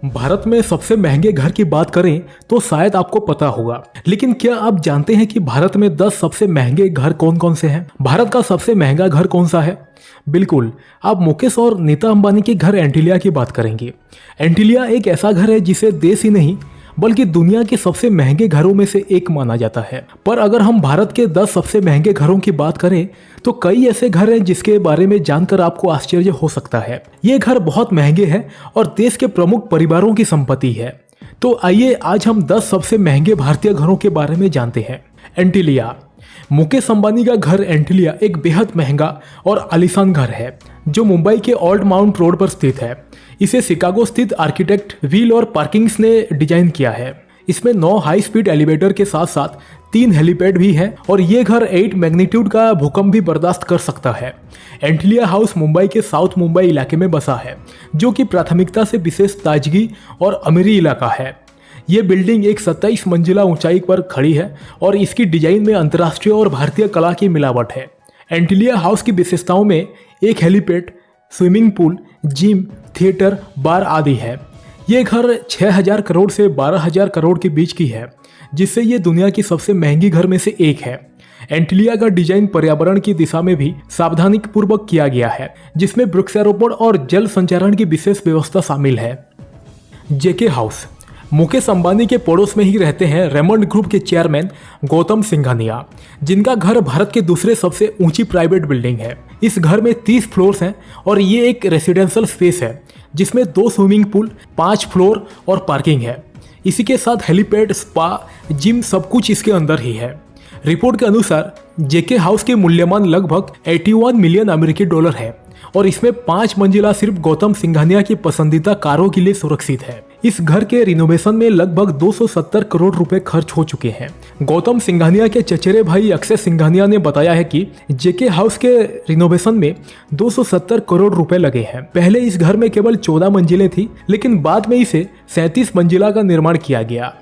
भारत में सबसे महंगे घर की बात करें तो शायद आपको पता होगा, लेकिन क्या आप जानते हैं कि भारत में 10 सबसे महंगे घर कौन कौन से हैं? भारत का सबसे महंगा घर कौन सा है? बिल्कुल, आप मुकेश और नीता अंबानी के घर एंटीलिया की बात करेंगे। एंटीलिया एक ऐसा घर है जिसे देश ही नहीं बल्कि दुनिया के सबसे महंगे घरों में से एक माना जाता है। पर अगर हम भारत के 10 सबसे महंगे घरों की बात करें तो कई ऐसे घर हैं जिसके बारे में जानकर आपको आश्चर्य हो सकता है। ये घर बहुत महंगे हैं और देश के प्रमुख परिवारों की संपत्ति है। तो आइए आज हम 10 सबसे महंगे भारतीय घरों के बारे में जानते हैं। एंटीलिया। मुकेश अंबानी का घर एंटीलिया एक बेहद महंगा और आलीशान घर है जो मुंबई के ओल्ड माउंट रोड पर स्थित है। इसे शिकागो स्थित आर्किटेक्ट व्हील और पार्किंग्स ने डिजाइन किया है। इसमें 9 हाई स्पीड एलिवेटर के साथ साथ 3 हेलीपैड भी हैं और ये घर 8 मैग्नीट्यूड का भूकंप भी बर्दाश्त कर सकता है। एंटीलिया हाउस मुंबई के साउथ मुंबई इलाके में बसा है, जो कि प्राथमिकता से विशेष ताजगी और अमीरी इलाका है। ये बिल्डिंग एक 27 मंजिला ऊंचाई पर खड़ी है और इसकी डिजाइन में अंतर्राष्ट्रीय और भारतीय कला की मिलावट है। एंटीलिया हाउस की विशेषताओं में एक helipad, swimming pool, gym, theatre, bar आदि है। ये घर 6000 करोड़ से 12000 करोड़ के बीच की है, जिससे ये दुनिया की सबसे महंगी घर में से एक है। एंटीलिया का डिजाइन पर्यावरण की दिशा में भी सावधानीपूर्वक किया गया है, जिसमें वृक्षारोपण और जल संचारण की विशेष व्यवस्था शामिल है। जेके हाउस। मुकेश अंबानी के पड़ोस में ही रहते हैं रेमंड ग्रुप के चेयरमैन गौतम सिंघानिया, जिनका घर भारत के दूसरे सबसे ऊंची प्राइवेट बिल्डिंग है। इस घर में 30 फ्लोर्स हैं और ये एक रेसिडेंशियल स्पेस है जिसमें 2 स्विमिंग पूल, 5 फ्लोर और पार्किंग है। इसी के साथ हेलीपैड, स्पा, जिम सब कुछ इसके अंदर ही है। रिपोर्ट के अनुसार जेके हाउस के मूल्यमान लगभग 81 मिलियन अमेरिकी डॉलर है और इसमें 5 मंजिला सिर्फ गौतम सिंघानिया की पसंदीदा कारों के लिए सुरक्षित है। इस घर के रिनोवेशन में लगभग 270 करोड़ रुपए खर्च हो चुके हैं। गौतम सिंघानिया के चचेरे भाई अक्षय सिंघानिया ने बताया है कि जेके हाउस के रिनोवेशन में 270 करोड़ रुपए लगे हैं। पहले इस घर में केवल 14 मंजिलें थी, लेकिन बाद में इसे 37 मंजिला का निर्माण किया गया।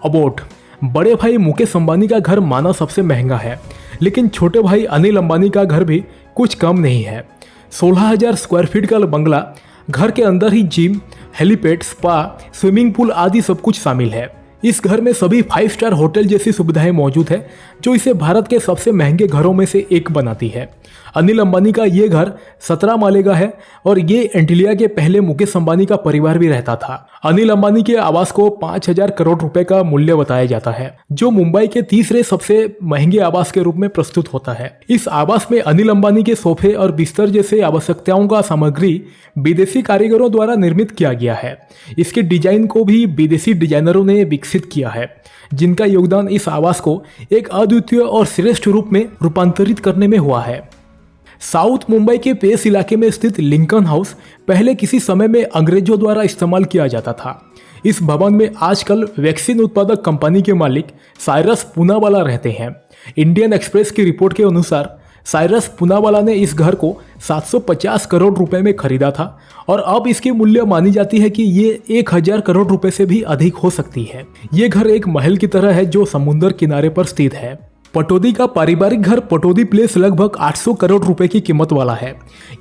अबोट। बड़े भाई मुकेश अंबानी का घर माना सबसे महंगा है, लेकिन छोटे भाई अनिल अंबानी का घर भी कुछ कम नहीं है। 16000 स्क्वायर फीट का बंगला, घर के अंदर ही gym, helipad, spa, swimming pool आदि सब कुछ शामिल है। इस घर में सभी 5 स्टार होटल जैसी सुविधाएं मौजूद है, जो इसे भारत के सबसे महंगे घरों में से एक बनाती है। अनिल अंबानी का ये घर 17 माले का है और ये एंटीलिया के पहले मुकेश अंबानी का परिवार भी रहता था। अनिल अंबानी के आवास को 5000 करोड़ रुपए का मूल्य बताया जाता है, जो मुंबई के तीसरे सबसे महंगे आवास के रूप में प्रस्तुत होता है। इस आवास में अनिल अंबानी के सोफे और बिस्तर जैसे आवश्यकताओं का सामग्री विदेशी कारीगरों द्वारा निर्मित किया गया है। इसके डिजाइन को भी विदेशी डिजाइनरों ने विकसित किया है, जिनका योगदान इस आवास को एक अद्वितीय और श्रेष्ठ रूप में रूपांतरित करने में हुआ है। साउथ मुंबई के पेस इलाके में स्थित लिंकन हाउस पहले किसी समय में अंग्रेजों द्वारा इस्तेमाल किया जाता था। इस भवन में आजकल वैक्सीन उत्पादक कंपनी के मालिक साइरस पूनावाला रहते हैं। इंडियन एक्सप्रेस की रिपोर्ट के अनुसार साइरस पूनावाला ने इस घर को 750 करोड़ रुपए में खरीदा था और अब इसकी मूल्य मानी जाती है कि ये 1000 करोड़ रुपए से भी अधिक हो सकती है। ये घर एक महल की तरह है जो समुद्र किनारे पर स्थित है। पटौदी का पारिवारिक घर पटौदी प्लेस लगभग 800 करोड़ रुपए की कीमत वाला है।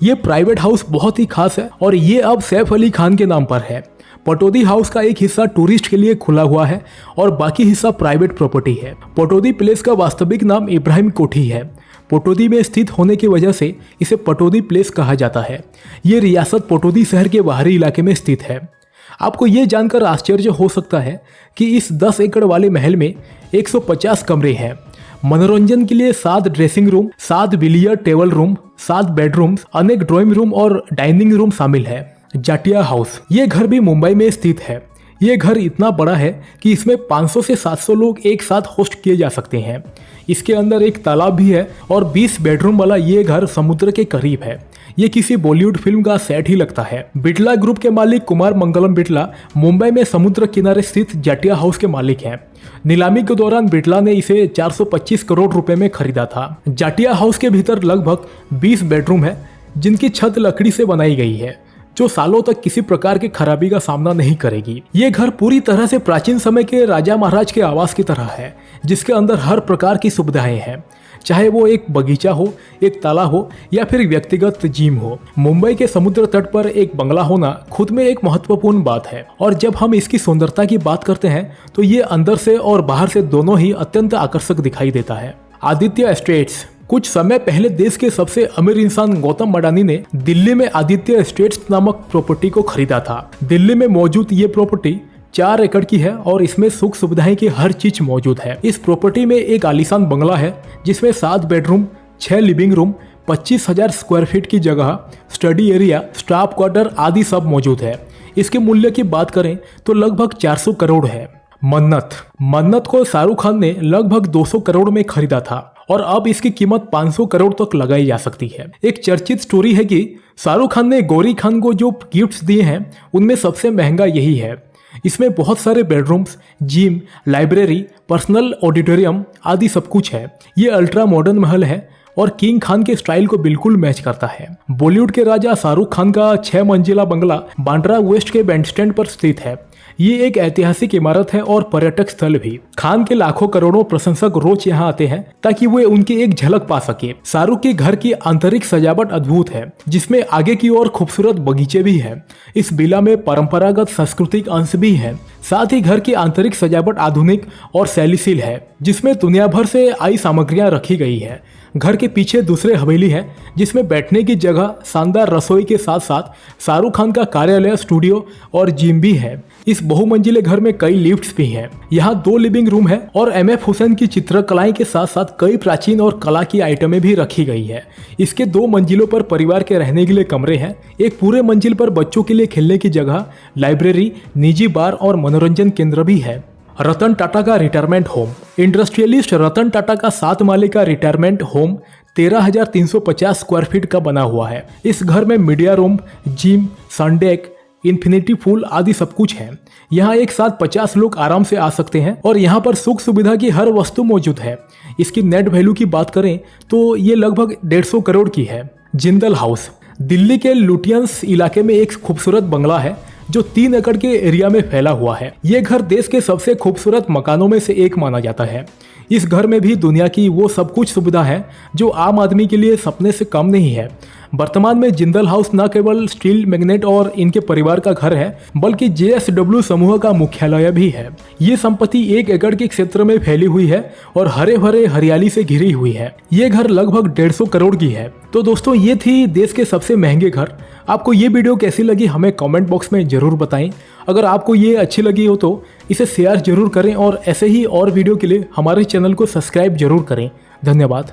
ये प्राइवेट हाउस बहुत ही खास है और ये अब सैफ अली खान के नाम पर है। पटौदी हाउस का एक हिस्सा टूरिस्ट के लिए खुला हुआ है और बाकी हिस्सा प्राइवेट प्रॉपर्टी है। पटौदी प्लेस का वास्तविक नाम इब्राहिम कोठी है। पटौदी में स्थित होने की वजह से इसे पटौदी प्लेस कहा जाता है। ये रियासत पटौदी शहर के बाहरी इलाके में स्थित है। आपको ये जानकर आश्चर्य हो सकता है कि इस 10 एकड़ वाले महल में 150 कमरे हैं। मनोरंजन के लिए 7 dressing room, 7 billiard table room, 7 bedrooms, अनेक ड्राइंग रूम और डाइनिंग रूम शामिल है। जाटिया हाउस। ये घर भी मुंबई में स्थित है। ये घर इतना बड़ा है कि इसमें 500 से 700 लोग एक साथ होस्ट किए जा सकते हैं। इसके अंदर एक तालाब भी है और 20 बेडरूम वाला ये घर समुद्र के करीब है। ये किसी बॉलीवुड फिल्म का सेट ही लगता है। बिटला ग्रुप के मालिक कुमार मंगलम बिटला मुंबई में समुद्र किनारे स्थित जाटिया हाउस के मालिक हैं। नीलामी के दौरान बिटला ने इसे 425 करोड़ रुपए में खरीदा था। जाटिया हाउस के भीतर लगभग 20 बेडरूम है, जिनकी छत लकड़ी से बनाई गई है, जो सालों तक किसी प्रकार की खराबी का सामना नहीं करेगी। ये घर पूरी तरह से प्राचीन समय के राजा महाराज के आवास की तरह है, जिसके अंदर हर प्रकार की सुविधाएं हैं। चाहे वो एक बगीचा हो, एक तालाब हो या फिर व्यक्तिगत जिम हो। मुंबई के समुद्र तट पर एक बंगला होना खुद में एक महत्वपूर्ण बात है और जब हम इसकी सुंदरता की बात करते हैं तो ये अंदर से और बाहर से दोनों ही अत्यंत आकर्षक दिखाई देता है। आदित्य एस्टेट्स। कुछ समय पहले देश के सबसे अमीर इंसान गौतम अडानी ने दिल्ली में आदित्य एस्टेट्स नामक प्रॉपर्टी को खरीदा था। दिल्ली में मौजूद ये प्रॉपर्टी 4 एकड़ की है और इसमें सुख सुविधाएं की हर चीज मौजूद है। इस प्रॉपर्टी में एक आलीशान बंगला है जिसमें 7 bedroom, 6 living room, 25,000 square feet की जगह, स्टडी एरिया, स्टाफ क्वार्टर आदि सब मौजूद है। इसके मूल्य की बात करें तो लगभग 400 करोड़ है। मन्नत को शाहरुख खान ने लगभग 200 करोड़ में खरीदा था और अब इसकी कीमत 500 करोड़ तक लगाई जा सकती है। एक चर्चित स्टोरी है कि शाहरुख खान ने गौरी खान को जो गिफ्ट्स दिए हैं उनमें सबसे महंगा यही है। इसमें बहुत सारे bedrooms, gym, library, personal auditorium आदि सब कुछ है। ये अल्ट्रा मॉडर्न महल है और किंग खान के स्टाइल को बिल्कुल मैच करता है। बॉलीवुड के राजा शाहरुख खान का 6 मंजिला बंगला बांद्रा वेस्ट के बैंडस्टैंड पर स्थित है। ये एक ऐतिहासिक इमारत है और पर्यटक स्थल भी। खान के लाखों करोड़ों प्रशंसक रोज यहाँ आते हैं ताकि वे उनकी एक झलक पा सके। शाहरुख के घर की आंतरिक सजावट अद्भुत है जिसमें आगे की ओर खूबसूरत बगीचे भी हैं। इस विला में परंपरागत सांस्कृतिक अंश भी है। साथ ही घर की आंतरिक सजावट आधुनिक और शैलीशील है जिसमें दुनिया भर से आई सामग्रियां रखी गई है। घर के पीछे दूसरे हवेली है जिसमें बैठने की जगह, शानदार रसोई के साथ साथ शाहरुख खान का कार्यालय, स्टूडियो और जिम भी है। इस बहुमंजिले घर में कई लिफ्ट्स भी हैं। यहाँ 2 लिविंग रूम है और एम.एफ. हुसैन की चित्रकलाएं के साथ साथ कई प्राचीन और कला की आइटमें भी रखी गई है। इसके 2 मंजिलों पर परिवार के रहने के लिए कमरे हैं। एक पूरे मंजिल पर बच्चों के लिए खेलने की जगह, लाइब्रेरी, निजी बार और मनोरंजन केंद्र भी है। रतन टाटा का retirement home. Industrialist Ratan Tata का 7 माले का रिटायरमेंट होम 13,350 स्क्वायर फीट का बना हुआ है। इस घर में media room, gym, sundeck, infinity pool आदि सब कुछ है। यहाँ एक साथ 50 लोग आराम से आ सकते हैं और यहाँ पर सुख सुविधा की हर वस्तु मौजूद है। इसकी नेट वैल्यू की बात करें तो ये लगभग 150 करोड़ की है। जिंदल हाउस। दिल्ली के लुटियंस इलाके में एक खूबसूरत बंगला है जो 3 एकड़ के एरिया में फैला हुआ है। ये घर देश के सबसे खूबसूरत मकानों में से एक माना जाता है। इस घर में भी दुनिया की वो सब कुछ सुविधा है जो आम आदमी के लिए सपने से कम नहीं है। वर्तमान में जिंदल हाउस न केवल स्टील मैग्नेट और इनके परिवार का घर है बल्कि JSW समूह का मुख्यालय भी है। ये संपत्ति 1 एकड़ के क्षेत्र में फैली हुई है और हरे भरे हरियाली से घिरी हुई है। ये घर लगभग 150 करोड़ की है। तो दोस्तों ये थी देश के सबसे महंगे घर। आपको ये वीडियो कैसी लगी हमें कमेंट बॉक्स में जरूर बताएं। अगर आपको ये अच्छी लगी हो तो इसे शेयर जरूर करें और ऐसे ही और वीडियो के लिए हमारे चैनल को सब्सक्राइब जरूर करें। धन्यवाद।